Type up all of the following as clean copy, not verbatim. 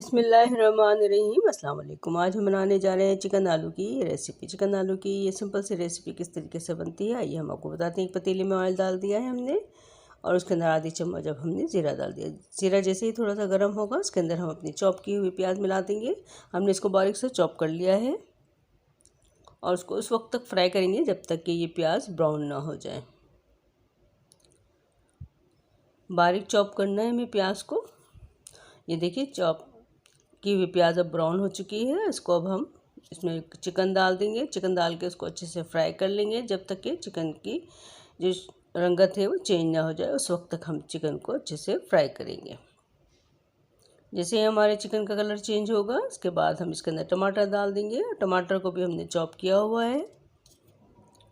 बिस्मिल्लाहिर्रहमानिर्रहीम अस्सलाम वालेकुम। आज हम बनाने जा रहे हैं चिकन आलू की रेसिपी। चिकन आलू की ये सिंपल सी रेसिपी किस तरीके से बनती है आइए हम आपको बताते हैं। एक पतीले में ऑयल डाल दिया है हमने और उसके अंदर आधी चम्मच अब हमने ज़ीरा डाल दिया। ज़ीरा जैसे ही थोड़ा सा गर्म होगा उसके अंदर हम अपनी चॉप की हुई प्याज मिला देंगे। हमने इसको बारीक से चॉप कर लिया है और उसको उस वक्त तक फ्राई करेंगे जब तक कि ये प्याज ब्राउन ना हो जाए। बारीक चॉप करना है हमें प्याज को। ये देखिए चॉप की हुई प्याज अब ब्राउन हो चुकी है। इसको अब हम इसमें चिकन डाल देंगे। चिकन डाल के उसको अच्छे से फ्राई कर लेंगे जब तक कि चिकन की जो रंगत है वो चेंज ना हो जाए। उस वक्त तक हम चिकन को अच्छे से फ्राई करेंगे। जैसे ही हमारे चिकन का कलर चेंज होगा उसके बाद हम इसके अंदर टमाटर डाल देंगे। टमाटर को भी हमने चॉप किया हुआ है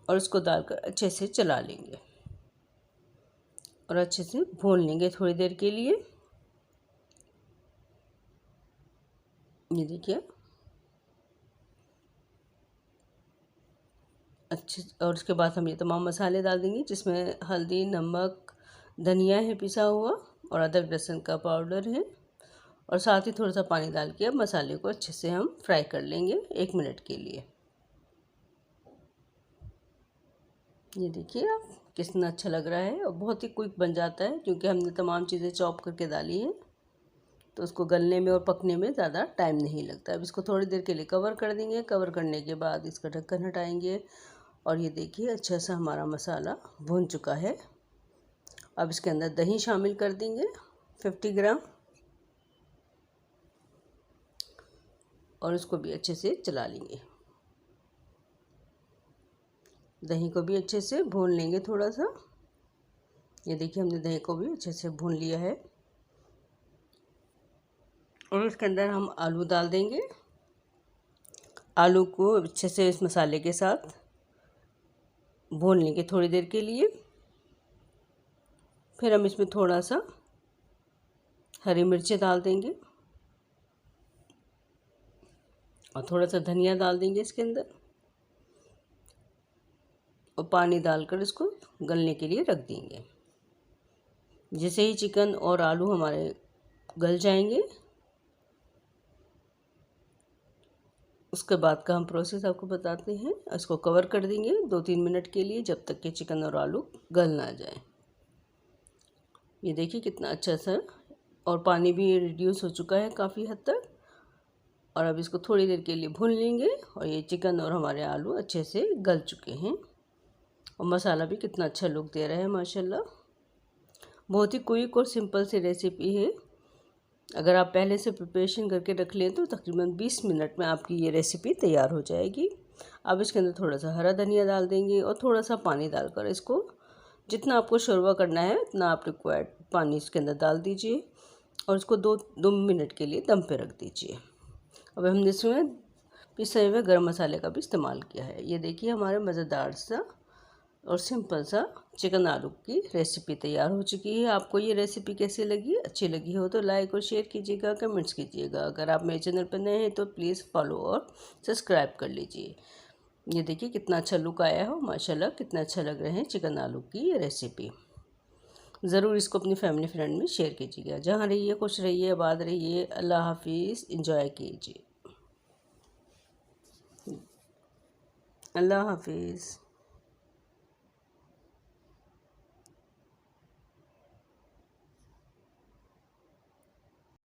और उसको डालकर अच्छे से चला लेंगे और अच्छे से भून लेंगे थोड़ी देर के लिए। ये देखिए अच्छे और उसके बाद हम ये तमाम मसाले डाल देंगे जिसमें हल्दी, नमक, धनिया है पिसा हुआ और अदरक लहसुन का पाउडर है और साथ ही थोड़ा सा पानी डाल के अब मसाले को अच्छे से हम फ्राई कर लेंगे 1 मिनट के लिए। ये देखिए आप कितना अच्छा लग रहा है और बहुत ही क्विक बन जाता है क्योंकि हमने तमाम चीज़ें चॉप करके डाली हैं तो उसको गलने में और पकने में ज़्यादा टाइम नहीं लगता। अब इसको थोड़ी देर के लिए कवर कर देंगे। कवर करने के बाद इसका ढक्कन हटाएंगे और ये देखिए अच्छा सा हमारा मसाला भुन चुका है। अब इसके अंदर दही शामिल कर देंगे 50 ग्राम और उसको भी अच्छे से चला लेंगे। दही को भी अच्छे से भून लेंगे थोड़ा सा। ये देखिए हमने दही को भी अच्छे से भून लिया है और उसके अंदर हम आलू डाल देंगे। आलू को अच्छे से इस मसाले के साथ भून लेंगे थोड़ी देर के लिए। फिर हम इसमें थोड़ा सा हरी मिर्ची डाल देंगे और थोड़ा सा धनिया डाल देंगे इसके अंदर और पानी डालकर इसको गलने के लिए रख देंगे। जैसे ही चिकन और आलू हमारे गल जाएंगे उसके बाद का हम प्रोसेस आपको बताते हैं। इसको कवर कर देंगे 2-3 मिनट के लिए जब तक कि चिकन और आलू गल ना जाए। ये देखिए कितना अच्छा सा और पानी भी रिड्यूस हो चुका है काफ़ी हद तक और अब इसको थोड़ी देर के लिए भून लेंगे और ये चिकन और हमारे आलू अच्छे से गल चुके हैं और मसाला भी कितना अच्छा लुक दे रहा है माशाल्लाह। बहुत ही क्विक और सिंपल सी रेसिपी है। अगर आप पहले से प्रिपरेशन करके रख लें तो तकरीबन 20 मिनट में आपकी ये रेसिपी तैयार हो जाएगी। अब इसके अंदर थोड़ा सा हरा धनिया डाल देंगे और थोड़ा सा पानी डालकर इसको जितना आपको शोरबा करना है उतना आप रिक्वायर्ड पानी इसके अंदर डाल दीजिए और इसको 2 मिनट के लिए दम पे रख दीजिए। अब हमने इसमें पिसे हुए गरम मसाले का भी इस्तेमाल किया है। ये देखिए हमारे मज़ेदार सा और सिंपल सा चिकन आलू की रेसिपी तैयार हो चुकी है। आपको ये रेसिपी कैसी लगी? अच्छी लगी हो तो लाइक और शेयर कीजिएगा, कमेंट्स कीजिएगा। अगर आप मेरे चैनल पर नए हैं तो प्लीज़ फॉलो और सब्सक्राइब कर लीजिए। ये देखिए कितना अच्छा लुक आया हो माशाल्लाह, कितना अच्छा लग रहे हैं चिकन आलू की ये रेसिपी। ज़रूर इसको अपनी फैमिली फ्रेंड में शेयर कीजिएगा। जहाँ रहिए खुश रहिए, आबाद रहिए। अल्लाह हाफिज़। इंजॉय कीजिए। अल्लाह हाफिज़।